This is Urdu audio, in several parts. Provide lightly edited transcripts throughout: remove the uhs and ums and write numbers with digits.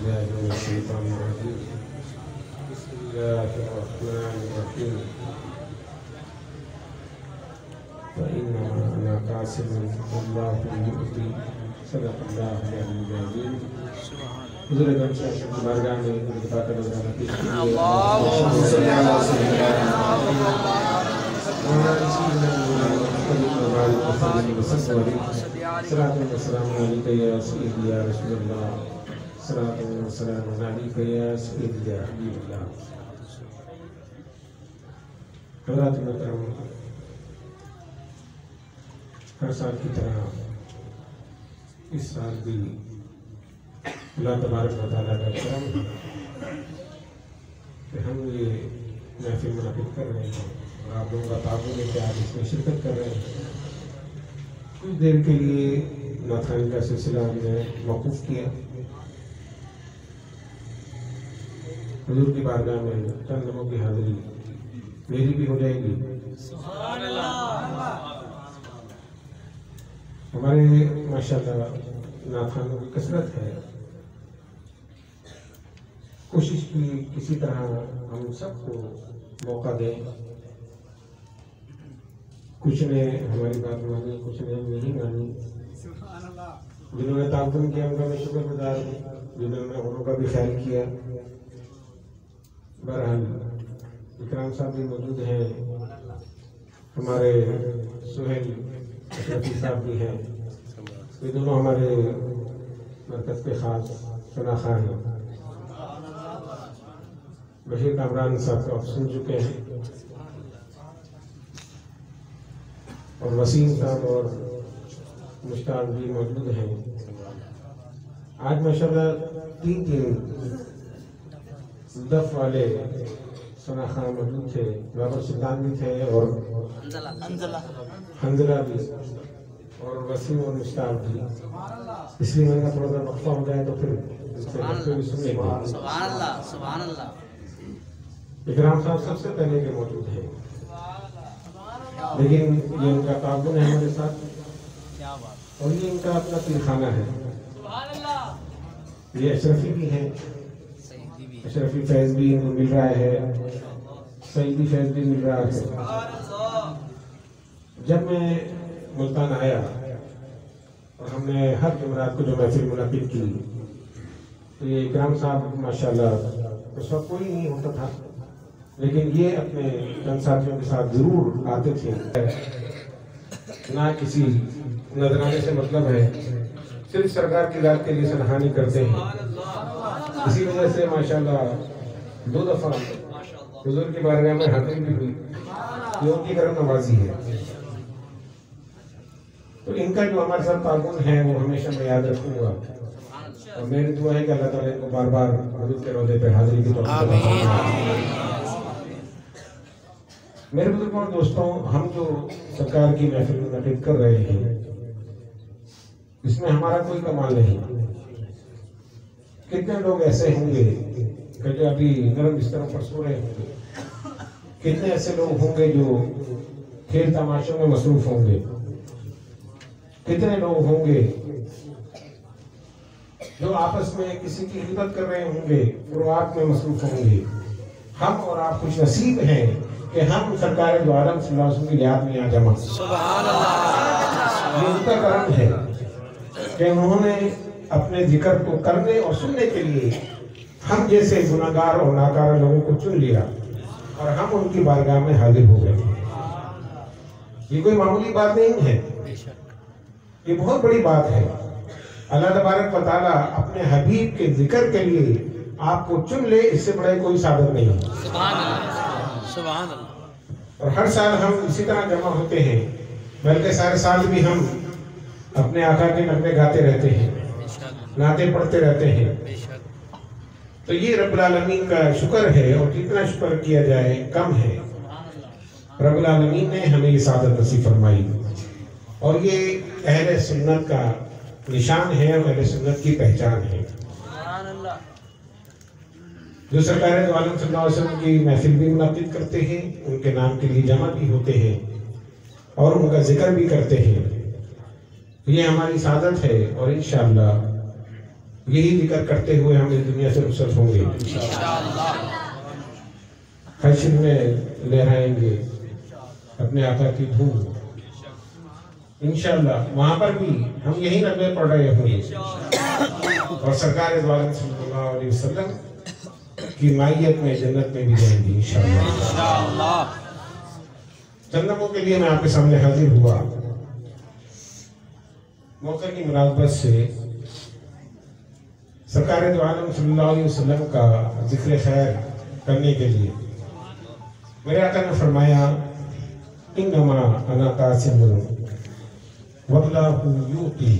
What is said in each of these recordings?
بالله من الشيطان الرجيم. بسم الله الرحمن الرحيم. فإنما أنا قاسم والله يؤتي صدق الله العلي العظيم. حضور اکرم صلی اللہ علیہ وسلم کی بارگاہ میں خطبہ کا نذرانہ پیش کیجیے. اللہم صلی علی سیدنا صلاۃ و سلام علیک یا سیدی یا رسول اللہ، صلاۃ و سلام علیک یا سیدی یا حبیب اللہ. حضرات محترم، ہر سال کی طرح اس سال بھی اللہ تبارک و تعالیٰ کا کرم کہ ہم یہ محفل منعقد کر رہے ہیں اور آپ لوگوں کا تعاون ہے کہ آپ اس میں شرکت کر رہے ہیں. کچھ دیر کے لیے نعت خوانی کا سلسلہ ہم نے موقوف کیا. حضور کی بارگاہ میں چند لوگوں کی حاضری میری بھی ہو جائے گی. ہمارے ماشاءاللہ نعت خوانوں کی کثرت ہے. کوشش کی کسی طرح ہم سب کو موقع دیں. کچھ نے ہماری بات مانی، کچھ نے نہیں مانی. جنہوں نے تعاون کیا ان کا میں شکر گزار ہوں، جنہوں نے انہوں کا بھی خیال کیا. بہرحال اکرام صاحب بھی موجود ہیں، ہمارے سہیل اشرفی صاحب بھی ہیں. یہ دونوں ہمارے مرکز کے خاص شناخواں ہیں. بشیر کامران صاحب کو آپ سن چکے ہیں، اور وسیم صاحب اور مشتاق بھی موجود ہیں. آج ماشاءاللہ تین دف والے شناخواں موجود تھے. بابر سلطان بھی تھے اور حنظلہ بھی اور وسیم اور مشتاق بھی. اس لیے میں نے تھوڑا سا وقفہ ہو جائے تو پھر اس سے بھی سن لیں گے. سبحان اللہ. اکرام صاحب سب سے پہلے کے موجود ہیں، لیکن یہ ان کا تعاون ہے ہمارے ساتھ، اور یہ ان کا اپنا پیر-خانہ ہے. یہ اشرفی بھی ہیں، اشرفی فیض بھی ان کو مل رہا ہے، سعیدی فیض بھی مل رہا ہے. جب میں ملتان آیا اور ہم نے ہر جمعرات کو جو محفل منعقد کی تو یہ اکرام صاحب ماشاءاللہ اس وقت کوئی نہیں ہوتا تھا، لیکن یہ اپنے چند ساتھیوں کے ساتھ ضرور آتے تھے. نہ کسی نذرانے سے مطلب ہے، صرف سرکار کی ذات کے لیے سرحانی کرتے ہیں. اسی وجہ سے ماشاءاللہ 2 دفعہ حضور کی بارگاہ میں حاضری بھی ہوئی. یہ ان کی کرم نوازی ہے. تو ان کا جو ہمارے ساتھ تعاون ہے وہ ہمیشہ میں یاد رکھوں گا، اور میری دعا ہے کہ اللہ تعالیٰ ان کو بار بار حضور کے روضے پہ حاضری کی توفیق عطا فرمائے. میرے بزرگوں اور دوستوں، ہم جو سرکار کی محفل منعقد کر رہے ہیں اس میں ہمارا کوئی کمال نہیں. کتنے لوگ ایسے ہوں گے کہ جو ابھی نرم بستروں پر سو رہے ہوں گے، کتنے ایسے لوگ ہوں گے جو کھیل تماشوں میں مصروف ہوں گے، کتنے لوگ ہوں گے جو آپس میں کسی کی خدمت کر رہے ہوں گے، فروعات میں مصروف ہوں گے. ہم اور آپ خوش نصیب ہیں کہ ہم سرکار دو عالم صلی اللہ علیہ وسلم کی یاد میں آ جمع. سبحان اللہ. یہ ان کا کرم ہے کہ انہوں نے اپنے ذکر کو کرنے اور سننے کے لیے ہم جیسے گناہگار اور ناکارہ لوگوں کو چن لیا اور ہم ان کی بارگاہ میں حاضر ہو گئے. یہ کوئی معمولی بات نہیں ہے، یہ بہت بڑی بات ہے. اللہ تبارک و تعالیٰ اپنے حبیب کے ذکر کے لیے آپ کو چن لے، اس سے بڑے کوئی سعادت نہیں. سبحان اللہ. سبحان اللہ. اور ہر سال ہم اسی طرح جمع ہوتے ہیں، بلکہ سارے سال بھی ہم اپنے آقا کے نغمے گاتے رہتے ہیں، نعتیں پڑھتے رہتے ہیں. تو یہ رب العالمین کا شکر ہے، اور جتنا شکر کیا جائے کم ہے. رب العالمین نے ہمیں یہ سعادت نصیب فرمائی، اور یہ اہل سنت کا نشان ہے اور اہل سنت کی پہچان ہے. جو سرکار دو عالم صلی اللہ علیہ وسلم کی محفل بھی منعقد کرتے ہیں، ان کے نام کے لیے جمع بھی ہوتے ہیں اور ان کا ذکر بھی کرتے ہیں. یہ ہماری سعادت ہے، اور انشاءاللہ یہی ذکر کرتے ہوئے ہم اس دنیا سے رخصت ہوں گے انشاءاللہ حشر میں لہرائیں گے اپنے آقا کی دھوم انشاءاللہ. وہاں پر بھی ہم یہی نغمے پڑھ رہے ہوں گے اور سرکار دو عالم صلی اللہ علیہ وسلم کی مائیت میں جنت میں بھی جائیں گے انشاءاللہ. جنتوں کے لیے میں آپ کے سامنے حاضر ہوا موقع کی مناسبت سے سرکار دو عالم صلی اللہ علیہ وسلم کا ذکر خیر کرنے کے لیے. میرے آقا نے فرمایا انما انا قاسم واللہ یؤتی،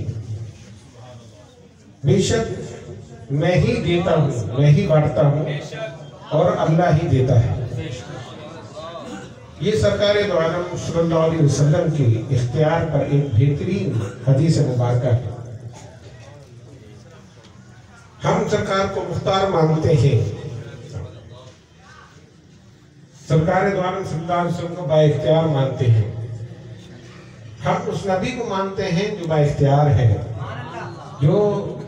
بے شک میں ہی دیتا ہوں، میں ہی بانٹتا ہوں اور اللہ ہی دیتا ہے. یہ سرکار دو عالم صلی اللہ علیہ وسلم کی اختیار پر ایک بہترین حدیث مبارکہ ہے. ہم سرکار کو مختار مانتے ہیں، سرکار دو عالم صلی اللہ علیہ وسلم کو با اختیار مانتے ہیں. ہم اس نبی کو مانتے ہیں جو با اختیار ہے. جو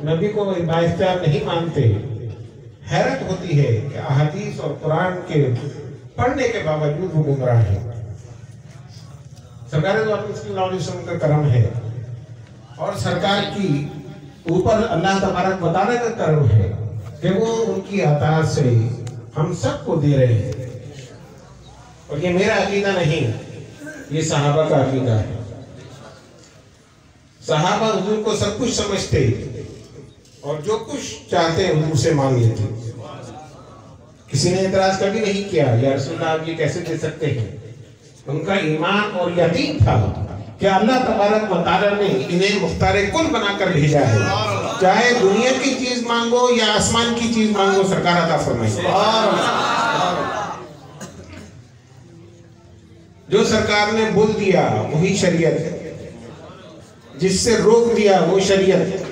نبی کو با اختیار نہیں مانتے، حیرت ہوتی ہے کہ احادیث اور قرآن کے پڑھنے کے باوجود وہ گمراہ ہیں. سرکار دو عالم صلی اللہ علیہ وسلم کا کرم ہے اور سرکار کی اوپر اللہ تبارک و تعالیٰ کا کرم ہے کہ وہ ان کی عطا سے ہم سب کو دے رہے ہیں. اور یہ میرا عقیدہ نہیں، یہ صحابہ کا عقیدہ ہے. صحابہ حضور کو سب کچھ سمجھتے اور جو کچھ چاہتے حضور سے مانگ لیتے. کسی نے اعتراض کبھی نہیں کیا یا رسول اللہ آپ یہ کیسے دے سکتے ہیں. ان کا ایمان اور یقین تھا کہ اللہ تبارک و تعالیٰ نے انہیں مختار کل بنا کر بھیجا ہے. چاہے دنیا کی چیز مانگو یا آسمان کی چیز مانگو سرکار عطا فرمائے. جو سرکار نے بول دیا وہی شریعت ہے، جس سے روک دیا وہ شریعت ہے.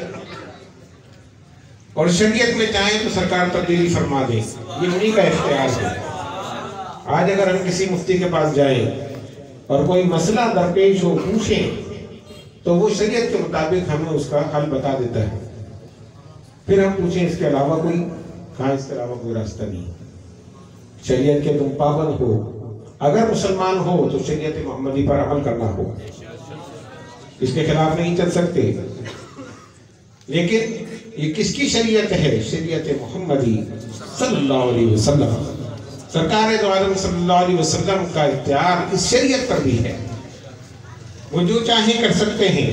اور شریعت میں چاہیں تو سرکار تبدیلی فرما دے، یہ انہی کا اختیار ہے. آج اگر ہم کسی مفتی کے پاس جائیں اور کوئی مسئلہ درپیش ہو پوچھیں تو وہ شریعت کے مطابق ہمیں اس کا حل بتا دیتا ہے. پھر ہم پوچھیں اس کے علاوہ کوئی، کہاں اس کے علاوہ کوئی راستہ نہیں. شریعت کے تم پابند ہو، اگر مسلمان ہو تو شریعت محمدی پر عمل کرنا ہو، اس کے خلاف نہیں چل سکتے. لیکن یہ کس کی شریعت ہے؟ شریعت محمدی صلی اللہ علیہ وسلم. سرکار دو عالم صلی اللہ علیہ وسلم کا اختیار اس شریعت پر بھی ہے، وہ جو چاہیں کر سکتے ہیں.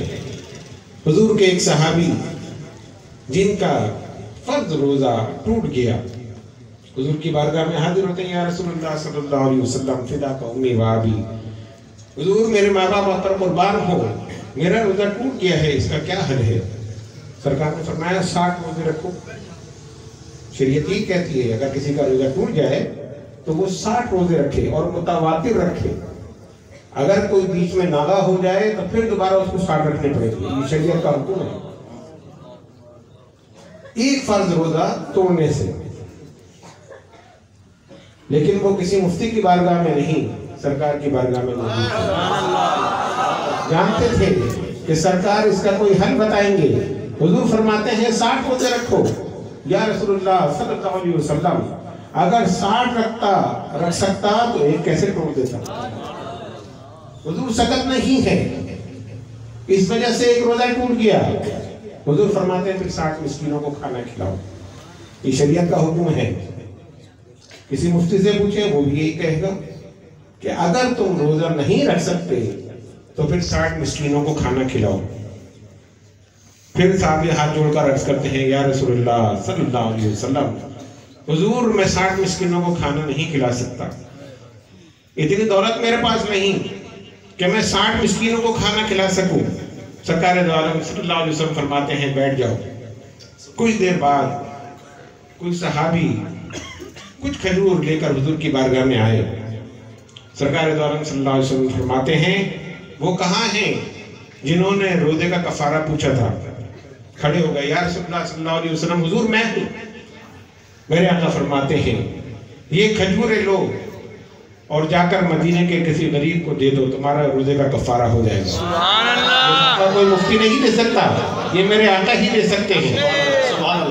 حضور کے ایک صحابی جن کا فرض روزہ ٹوٹ گیا حضور کی بارگاہ میں حاضر ہوتے ہیں، یا رسول اللہ صلی اللہ علیہ وسلم فداک امی و ابی، حضور میرے ماں باپ پر قربان ہو، میرا روزہ ٹوٹ گیا ہے، اس کا کیا حل ہے؟ سرکار نے فرمایا 60 روزے رکھو. شریعت یہ کہتی ہے اگر کسی کا روزہ ٹوٹ جائے تو وہ 60 روزے رکھے اور متواتر رکھے. اگر کوئی بیچ میں ناغہ ہو جائے تو پھر دوبارہ اس کو 60 رکھنے پڑے گی. یہ شریعت کا حکم ہے ایک فرض روزہ توڑنے سے. لیکن وہ کسی مفتی کی بارگاہ میں نہیں، سرکار کی بارگاہ میں موجود تھے. جانتے تھے کہ سرکار اس کا کوئی حل بتائیں گے. حضور فرماتے ہیں 60 روزے رکھو. یا رسول اللہ صلی اللہ علیہ وسلم اگر 60 رکھ سکتا تو ایک کیسے توڑ دیتا؟ حضور سکت نہیں ہے، اس وجہ سے ایک روزہ ٹوٹ گیا. حضور فرماتے ہیں پھر 60 مسکینوں کو کھانا کھلاؤ. یہ شریعت کا حکم ہے. کسی مفتی سے پوچھیں وہ بھی یہی کہے گا کہ اگر تم روزہ نہیں رکھ سکتے تو پھر 60 مسکینوں کو کھانا کھلاؤ. پھر صحابی ہاتھ جوڑ کر عرض کرتے ہیں یا رسول اللہ صلی اللہ علیہ وسلم حضور میں 60 مسکینوں کو کھانا نہیں کھلا سکتا، اتنی دولت میرے پاس نہیں کہ میں 60 مسکینوں کو کھانا کھلا سکوں. سرکار دو عالم صلی اللہ علیہ وسلم فرماتے ہیں بیٹھ جاؤ. کچھ دیر بعد کوئی صحابی کچھ کھجور لے کر حضور کی بارگاہ میں آئے. سرکار دو عالم صلی اللہ علیہ وسلم فرماتے ہیں وہ کہاں ہیں جنہوں نے روزے کا کفارہ پوچھا تھا؟ کھڑے ہو گئے. یا رسول اللہ صلی اللہ علیہ وسلم حضور میں ہوں. میرے آقا فرماتے ہیں یہ کھجوریں لو اور جا کر مدینے کے کسی غریب کو دے دو، تمہارا روزے کا کفارہ ہو جائے گا. سبحان اللہ. کوئی مفتی نہیں دے سکتا، یہ میرے آقا ہی دے سکتے ہیں. سبحان اللہ.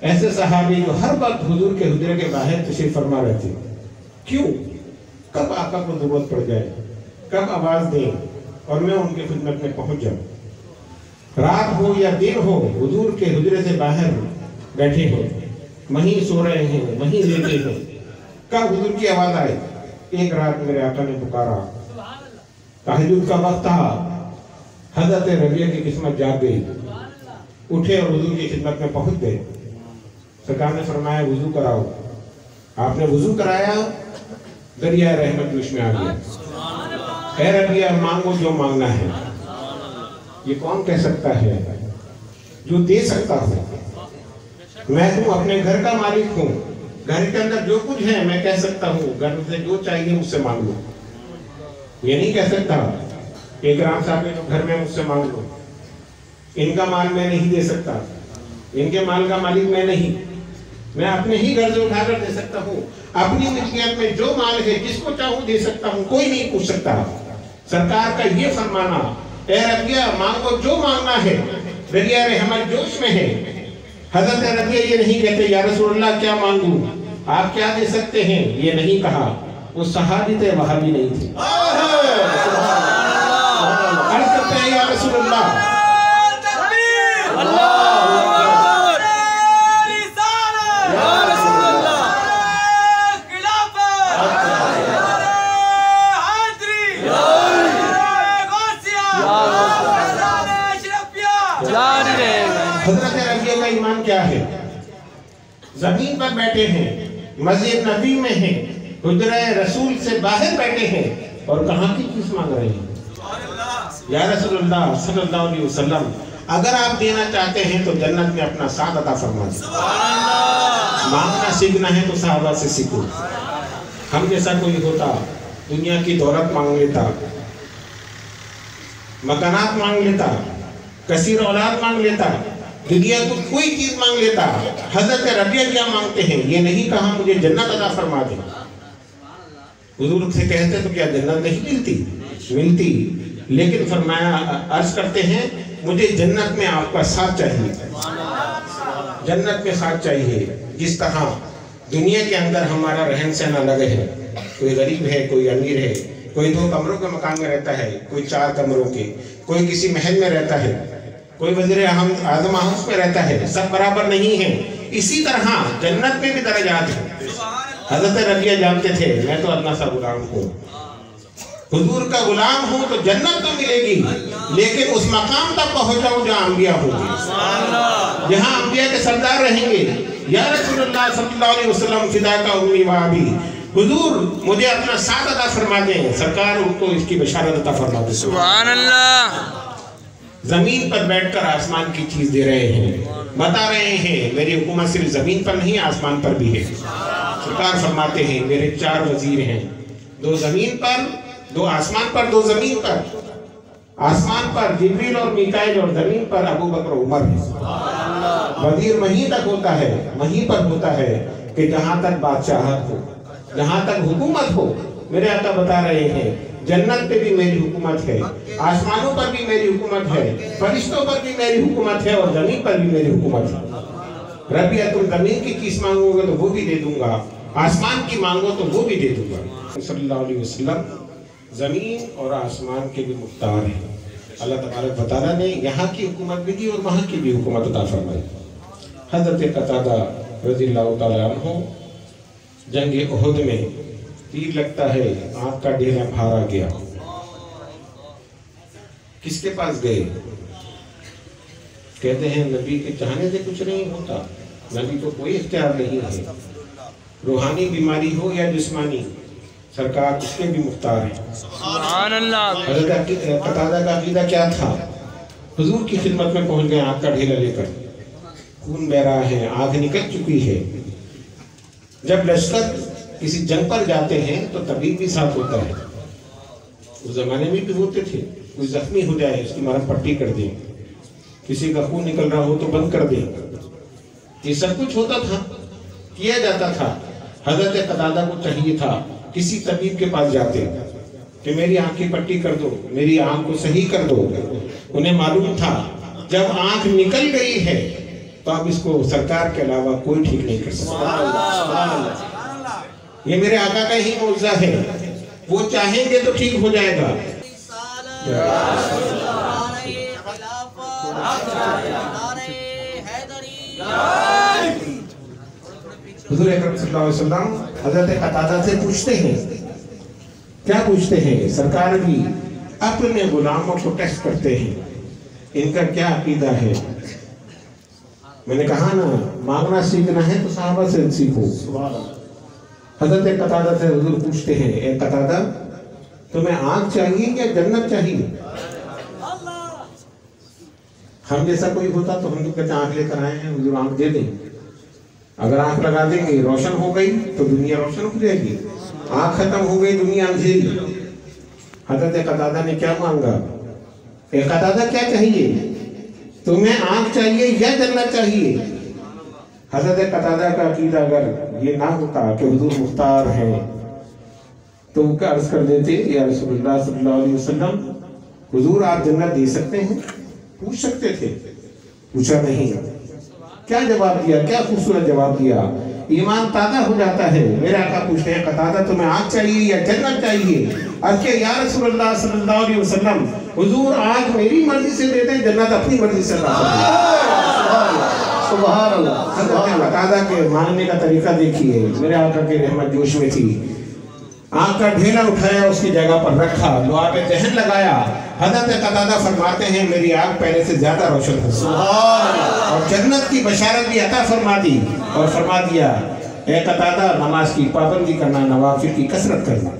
ایسے صحابی جو ہر وقت حضور کے حجرے کے باہر تشریف فرما رہتے. کیوں؟ کب آقا کو ضرورت پڑ جائے، کب آواز دیں اور میں ان کی خدمت میں پہنچ جاؤں. رات ہو یا دن ہو، حضور کے حجرے سے باہر بیٹھے ہو، وہیں سو رہے ہیں، وہیں لیٹے ہیں، کب حضور کی آواز آئے. ایک رات میرے آقا نے پکارا، تہجد کا وقت تھا، حضرت ربیہ کی قسمت جاگ گئی، اٹھے اور حضور کی خدمت میں پہنچ گئے. سرکار نے فرمایا وضو کراؤ. آپ نے وضو کرایا، دریا رحمت جوش میں آ گیا. اے ربیہ مانگو جو مانگنا ہے. یہ کون کہہ سکتا ہے جو دے سکتا ہوں؟ میں ہوں، اپنے گھر کا مالک ہوں، گھر کے اندر جو کچھ ہے میں کہہ سکتا ہوں، گھر سے جو چاہیے مجھ سے مانگ لو. یہ نہیں کہہ سکتا کہ اکرام صاحب کے جو گھر میں مجھ سے مانگ لو. ان کا مال میں نہیں دے سکتا، ان کے مال کا مالک میں نہیں، میں اپنے ہی گھر سے اٹھا کر دے سکتا ہوں. اپنی ملکیت میں جو مال ہے جس کو چاہوں دے سکتا ہوں، کوئی نہیں پوچھ سکتا. سرکار کا یہ فرمانا، اے ربیہ مانگو جو مانگنا ہے، دریا رحمت جوش میں ہے. حضرت ربیہ یہ نہیں کہتے یا رسول اللہ کیا مانگوں، آپ کیا دے سکتے ہیں، یہ نہیں کہا. وہ صحابی تھے، وہابی نہیں تھے. عرض کرتے ہیں یا رسول اللہ، حضرت ربیہ کا ایمان کیا ہے؟ زمین پر بیٹھے ہیں، مسجد نبی میں ہیں، حجرہ رسول سے باہر بیٹھے ہیں، اور کہاں کی چیز مانگ رہے ہیں؟ یا رسول اللہ صلی اللہ علیہ وسلم اگر آپ دینا چاہتے ہیں تو جنت میں اپنا ساتھ عطا فرما دیں. مانگنا سیکھنا ہے تو صحابہ سے سیکھو. ہم جیسا کوئی ہوتا دنیا کی دولت مانگ لیتا، مکانات مانگ لیتا، کثیر اولاد مانگ لیتا، دنیا کو کوئی چیز مانگ لیتا. حضرت ربیہ کیا مانگتے ہیں؟ یہ نہیں کہا مجھے جنت عطا فرما دے. حضور سے کہتے تو کیا جنت نہیں ملتی، لیکن فرمایا عرض کرتے ہیں مجھے جنت میں آپ کا ساتھ چاہیے. جنت میں ساتھ چاہیے. جس طرح دنیا کے اندر ہمارا رہن سہن الگ ہے، کوئی غریب ہے، کوئی امیر ہے، کوئی 2 کمروں کے مکان میں رہتا ہے، کوئی 4 کمروں کے، کوئی کسی محل میں رہتا ہے، کوئی وزیر اعظم ہاؤس میں رہتا ہے، سب برابر نہیں ہیں. اسی طرح جنت میں بھی درجات ہیں. حضرت ربیہ جانتے تھے میں تو ادنا سا غلام ہوں، حضور کا غلام ہوں تو جنت تو ملے گی، لیکن اس مقام تک پہنچ جاؤں جہاں انبیاء ہوں گے، جہاں انبیاء کے سردار رہیں گے. یا رسول اللہ صلی اللہ علیہ وسلم فداک امی و ابی، حضور مجھے اپنا ساتھ عطا فرما دیں. سرکار ان کو اس کی بشارت عطا فرما دیں. سبحان اللہ. زمین پر بیٹھ کر آسمان کی چیز دے رہے ہیں، بتا رہے ہیں میری حکومت صرف زمین پر نہیں آسمان پر بھی ہے. سرکار فرماتے ہیں میرے 4 وزیر ہیں، 2 زمین پر، 2 آسمان پر، 2 زمین پر. آسمان پر جبریل اور میکائیل اور زمین پر ابو بکر و عمر ہیں. وزیر وہیں تک ہوتا ہے، وہیں پر ہوتا ہے کہ جہاں تک بادشاہت ہو، جہاں تک حکومت ہو. میرے آقا بتا رہے ہیں جنت پہ بھی میری حکومت ہے، آسمانوں پر بھی میری حکومت ہے، فرشتوں پر بھی میری حکومت ہے، اور زمین پر بھی میری حکومت ہے. ربیہ تم زمین کی چیز مانگو گے تو وہ بھی دے دوں گا، آسمان کی مانگو تو وہ بھی دے دوں گا. صلی اللہ علیہ وسلم زمین اور آسمان کے بھی مختار ہیں. اللہ تبارک و تعالیٰ نے یہاں کی حکومت بھی دی اور وہاں کی بھی حکومت عطا فرمائی. حضرت قتادہ رضی اللہ تعالیٰ عنہ جنگ احد میں تیر لگتا ہے، آنکھ کا ڈھیرا بھارا گیا. کس کے پاس گئے؟ کہتے ہیں نبی کے چاہنے سے کچھ نہیں ہوتا، نبی کو کوئی اختیار نہیں ہے. روحانی بیماری ہو یا جسمانی، سرکار اس کے بھی مختار ہیں. سبحان اللہ. حضرت قتادہ کا عقیدہ کیا تھا؟ حضور کی خدمت میں پہنچ گئے آنکھ کا ڈھیلا لے کر، خون بہ رہا ہے، آنکھ نکل چکی ہے. جب لشکر کسی جنگ پر جاتے ہیں تو طبیب بھی ساتھ ہوتا ہے. اس زمانے میں بھی ہوتے تھے. کوئی زخمی ہو جائے اس کی مرہم پٹی کر دیں، کسی کا خون نکل رہا ہو تو بند کر دیں. یہ سب کچھ ہوتا تھا، کیا جاتا تھا. حضرت قتادہ کو چاہیے تھا کسی طبیب کے پاس جاتے کہ میری آنکھ کی پٹی کر دو، میری آنکھ کو صحیح کر دو. انہیں معلوم تھا جب آنکھ نکل گئی ہے تو اب اس کو سرکار کے علاوہ کوئی ٹھیک نہیں کر سکتا. یہ میرے آقا کا ہی معجزہ ہے. وہ چاہیں گے تو ٹھیک ہو جائے گا. حضور اکرم صلی اللہ علیہ وسلم حضرت قتادہ سے پوچھتے ہیں. کیا پوچھتے ہیں؟ سرکار بھی اپنے غلاموں کو ٹیسٹ کرتے ہیں ان کا کیا عقیدہ ہے. میں نے کہا نا مانگنا سیکھنا ہے تو صحابہ سے سیکھو. حضرت قتادہ سے حضور پوچھتے ہیں اے قتادہ تمہیں آنکھ چاہیے یا جنت چاہیے؟ ہم جیسا کوئی ہوتا تو ہم تو کہتے ہیں آنکھ لے کر آئے ہیں حضور آنکھ دے دیں. اگر آنکھ لگا دیں گے روشن ہو گئی تو دنیا روشن ہو جائے گی. آنکھ ختم ہو گئی دنیا اندھیری. حضرت قتادہ نے کیا مانگا؟ اے قتادہ کیا چاہیے؟ تمہیں آنکھ چاہیے یا جنت چاہیے؟ حضرت قتادہ کا عقیدہ اگر یہ نہ ہوتا کہ حضور مختار ہیں تو وہ کیا عرض کر دیتے یا رسول اللہ صلی اللہ علیہ وسلم حضور آپ جنت دے سکتے ہیں؟ پوچھ سکتے تھے. پوچھا نہیں. کیا جواب دیا؟ کیا خوبصورت جواب دیا. ایمان تازہ ہو جاتا ہے. میرے آقا پوچھتے ہیں قتادہ تمہیں آنکھ چاہیے یا جنت چاہیے؟ عرض کیا یا رسول اللہ صلی اللہ علیہ وسلم حضور آنکھ میری مرضی سے دے دیں جنت اپنی مرضی سے دے دیں. سبحان اللہ. حضرت قتادہ کے مانگنے کا طریقہ دیکھیے. میرے آقا کی رحمت جوش میں تھی. آنکھ کا ڈھیلا اٹھایا اس کی جگہ پر رکھا دعا پہ ذہن لگایا. حضرت قتادہ فرماتے ہیں میری آنکھ پہلے سے زیادہ روشن ہو اور جنت کی بشارت بھی عطا فرما دی اور فرما دیا اے قتادہ نماز کی پابندی کرنا نوافل کی کثرت کرنا.